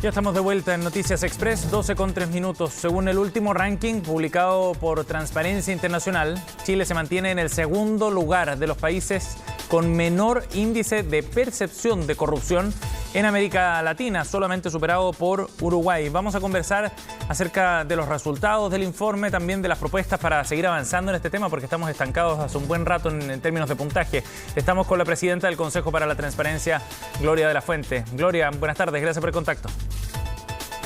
Ya estamos de vuelta en Noticias Express, 12:03. Según el último ranking publicado por Transparencia Internacional, Chile se mantiene en el segundo lugar de los países con menor índice de percepción de corrupción en América Latina, solamente superado por Uruguay. Vamos a conversar acerca de los resultados del informe, también de las propuestas para seguir avanzando en este tema, porque estamos estancados hace un buen rato en términos de puntaje. Estamos con la presidenta del Consejo para la Transparencia, Gloria de la Fuente. Gloria, buenas tardes, gracias por el contacto.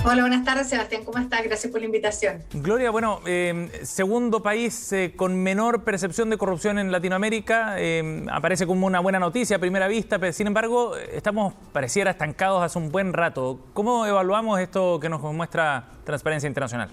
Hola, buenas tardes, Sebastián, ¿cómo estás? Gracias por la invitación. Gloria, bueno, segundo país con menor percepción de corrupción en Latinoamérica, aparece como una buena noticia a primera vista, pero sin embargo estamos, pareciera, estancados hace un buen rato. ¿Cómo evaluamos esto que nos muestra Transparencia Internacional?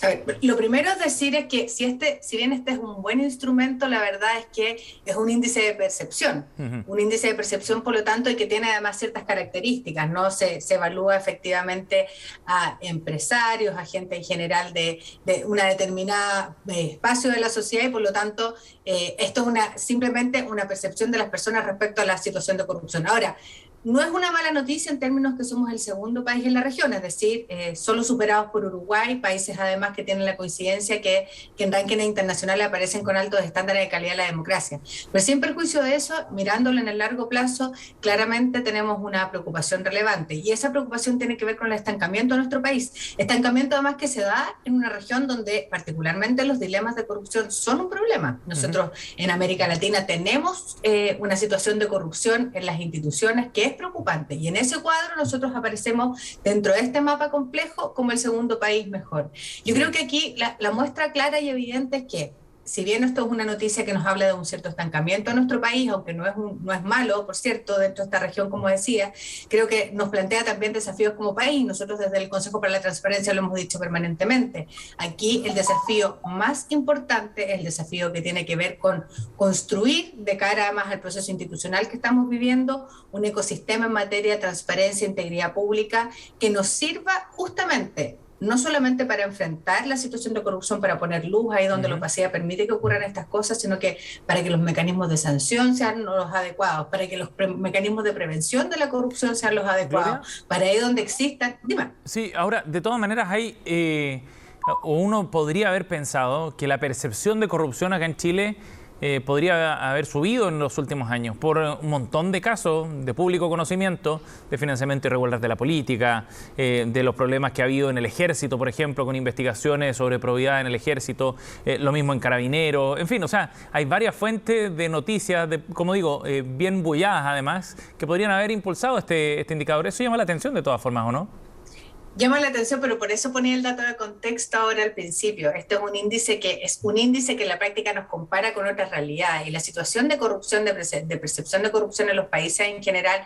A ver, lo primero es decir es que si bien este es un buen instrumento, la verdad es que es un índice de percepción. Un índice de percepción, por lo tanto, y que tiene además ciertas características, ¿no? Se evalúa efectivamente a empresarios, a gente en general de una determinada espacio de la sociedad, y por lo tanto esto es simplemente una percepción de las personas respecto a la situación de corrupción. Ahora, no es una mala noticia en términos que somos el segundo país en la región, es decir, solo superados por Uruguay, países además que tienen la coincidencia que en rankings internacionales aparecen con altos estándares de calidad de la democracia. Pero sin perjuicio de eso, mirándolo en el largo plazo, claramente tenemos una preocupación relevante, y esa preocupación tiene que ver con el estancamiento de nuestro país. Estancamiento además que se da en una región donde particularmente los dilemas de corrupción son un problema. Nosotros en América Latina tenemos una situación de corrupción en las instituciones que es preocupante, y en ese cuadro nosotros aparecemos dentro de este mapa complejo como el segundo país mejor. Yo creo que aquí la muestra clara y evidente es que, si bien esto es una noticia que nos habla de un cierto estancamiento en nuestro país, aunque no es malo, por cierto, dentro de esta región, como decía, creo que nos plantea también desafíos como país. Nosotros desde el Consejo para la Transparencia lo hemos dicho permanentemente. Aquí el desafío más importante es el desafío que tiene que ver con construir, de cara más al proceso institucional que estamos viviendo, un ecosistema en materia de transparencia e integridad pública que nos sirva justamente no solamente para enfrentar la situación de corrupción, para poner luz ahí donde la opacidad permite que ocurran estas cosas, sino que para que los mecanismos de sanción sean los adecuados, para que los mecanismos de prevención de la corrupción sean los adecuados, Gloria, para ahí donde existan. Dime. Sí, ahora, de todas maneras hay, uno podría haber pensado que la percepción de corrupción acá en Chile podría haber subido en los últimos años por un montón de casos de público conocimiento, de financiamiento irregular de la política, de los problemas que ha habido en el ejército, por ejemplo, con investigaciones sobre probidad en el ejército, lo mismo en Carabineros, en fin, o sea, hay varias fuentes de noticias, como digo, bien bulladas además, que podrían haber impulsado este indicador. Eso llama la atención de todas formas, ¿o no? Llama la atención, pero por eso ponía el dato de contexto ahora al principio. Este es un índice que en la práctica nos compara con otras realidades, y la situación de corrupción, de percepción de corrupción en los países en general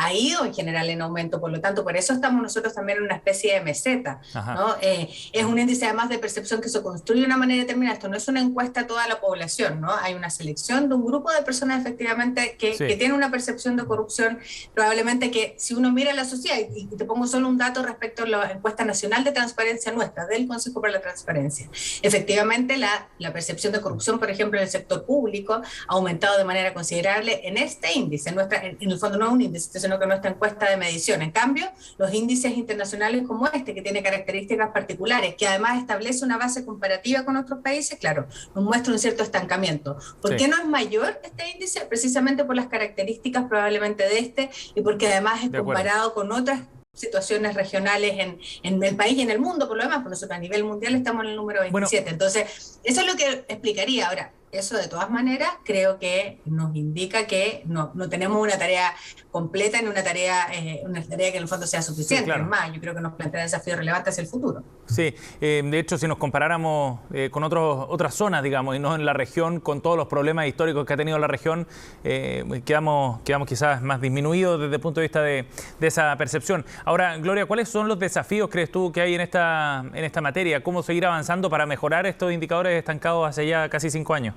ha ido en general en aumento. Por lo tanto, por eso estamos nosotros también en una especie de meseta, ¿no? Es un índice además de percepción que se construye de una manera determinada. Esto no es una encuesta a toda la población, ¿no? Hay una selección de un grupo de personas efectivamente que tienen una percepción de corrupción, probablemente que si uno mira la sociedad, y te pongo solo un dato respecto a la encuesta nacional de transparencia nuestra, del Consejo para la Transparencia. Efectivamente, la percepción de corrupción, por ejemplo, en el sector público ha aumentado de manera considerable en este índice. En el fondo no es un índice, sino que nuestra encuesta de medición. En cambio, los índices internacionales como este, que tiene características particulares, que además establece una base comparativa con otros países, claro, nos muestra un cierto estancamiento. ¿Por qué no es mayor este índice? Precisamente por las características probablemente de este, y porque además es comparado con otras situaciones regionales en el país y en el mundo, por lo demás, por nosotros a nivel mundial estamos en el número 27. Bueno, entonces, eso es lo que explicaría. Ahora, eso de todas maneras creo que nos indica que no tenemos una tarea completa, ni una tarea que en el fondo sea suficiente. Sí, claro. Es más, yo creo que nos plantea desafíos relevantes hacia el futuro. Sí, de hecho, si nos comparáramos con otras zonas, digamos, y no en la región, con todos los problemas históricos que ha tenido la región, quedamos quizás más disminuidos desde el punto de vista de esa percepción. Ahora, Gloria, ¿cuáles son los desafíos, crees tú, que hay en esta materia? ¿Cómo seguir avanzando para mejorar estos indicadores estancados hace ya casi 5 años?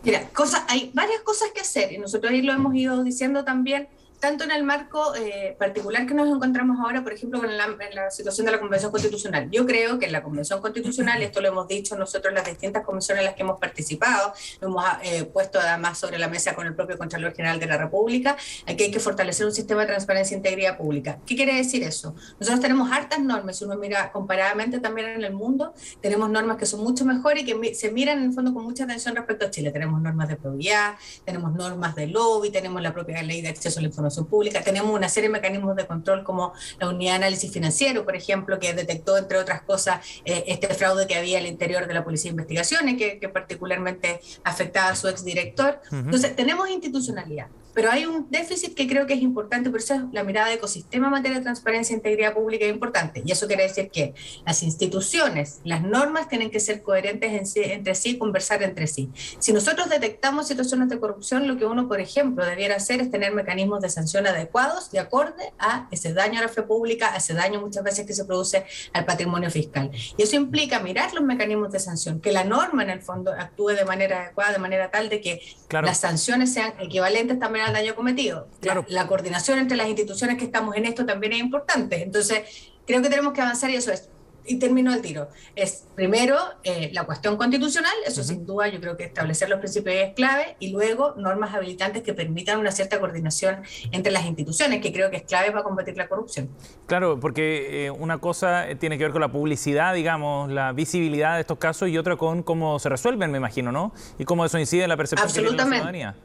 Mira, hay varias cosas que hacer, y nosotros ahí lo hemos ido diciendo también. tanto en el marco particular que nos encontramos ahora, por ejemplo, en la situación de la Convención Constitucional. Yo creo que en la Convención Constitucional, esto lo hemos dicho nosotros en las distintas comisiones en las que hemos participado, lo hemos puesto además sobre la mesa con el propio Contralor General de la República, aquí hay que fortalecer un sistema de transparencia e integridad pública. ¿Qué quiere decir eso? Nosotros tenemos hartas normas, si uno mira comparadamente también en el mundo, tenemos normas que son mucho mejores y que se miran en el fondo con mucha atención respecto a Chile. Tenemos normas de probidad, tenemos normas de lobby, tenemos la propia ley de acceso a la información pública, tenemos una serie de mecanismos de control como la unidad de análisis financiero, por ejemplo, que detectó, entre otras cosas, este fraude que había al interior de la Policía de Investigaciones, que particularmente afectaba a su exdirector. Entonces, tenemos institucionalidad, pero hay un déficit que creo que es importante, por eso es la mirada de ecosistema en materia de transparencia e integridad pública es importante, y eso quiere decir que las instituciones, las normas tienen que ser coherentes entre sí, conversar entre sí. Si nosotros detectamos situaciones de corrupción, lo que uno, por ejemplo, debiera hacer es tener mecanismos de sanción adecuados de acorde a ese daño a la fe pública, a ese daño muchas veces que se produce al patrimonio fiscal. Y eso implica mirar los mecanismos de sanción, que la norma en el fondo actúe de manera adecuada, de manera tal de que las sanciones sean equivalentes también al daño cometido. La coordinación entre las instituciones que estamos en esto también es importante. Entonces, creo que tenemos que avanzar y eso es. Y termino el tiro. Es primero la cuestión constitucional, eso sin duda yo creo que establecer los principios es clave, y luego normas habilitantes que permitan una cierta coordinación entre las instituciones, que creo que es clave para combatir la corrupción. Claro, porque una cosa tiene que ver con la publicidad, digamos, la visibilidad de estos casos, y otra con cómo se resuelven, me imagino, ¿no? Y cómo eso incide en la percepción que tiene la ciudadanía.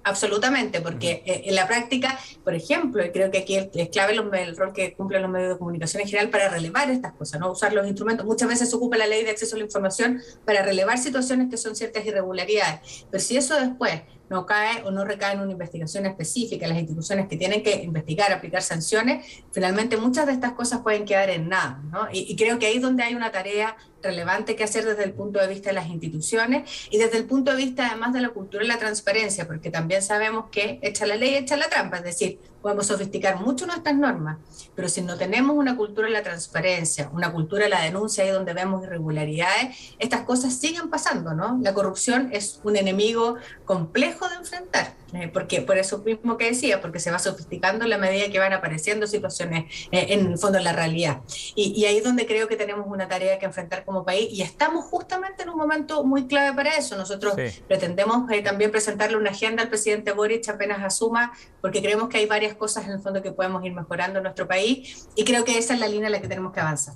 Absolutamente, porque en la práctica, por ejemplo, y creo que aquí es clave el rol que cumplen los medios de comunicación en general para relevar estas cosas, ¿no? Usar los instrumentos. Muchas veces se ocupa la ley de acceso a la información para relevar situaciones que son ciertas irregularidades, pero si eso después no cae o no recae en una investigación específica, las instituciones que tienen que investigar, aplicar sanciones, finalmente muchas de estas cosas pueden quedar en nada, ¿no? Y creo que ahí es donde hay una tarea relevante que hacer desde el punto de vista de las instituciones y desde el punto de vista además de la cultura y la transparencia, porque también sabemos que echa la ley, echa la trampa, es decir, podemos sofisticar mucho nuestras normas, pero si no tenemos una cultura de la transparencia, una cultura de la denuncia ahí donde vemos irregularidades, estas cosas siguen pasando, ¿no? La corrupción es un enemigo complejo de enfrentar, porque por eso mismo que decía, porque se va sofisticando en la medida que van apareciendo situaciones en el fondo en la realidad. Y ahí es donde creo que tenemos una tarea que enfrentar como país, y estamos justamente en un momento muy clave para eso. Nosotros pretendemos también presentarle una agenda al presidente Boric apenas asuma, porque creemos que hay varias cosas en el fondo que podemos ir mejorando en nuestro país, y creo que esa es la línea en la que tenemos que avanzar.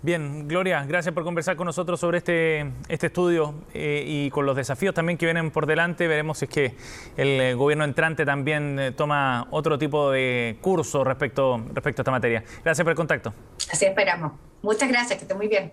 Bien, Gloria, gracias por conversar con nosotros sobre este estudio y con los desafíos también que vienen por delante. Veremos si es que el gobierno entrante también toma otro tipo de curso respecto a esta materia. Gracias por el contacto. Así esperamos. Muchas gracias, que esté muy bien.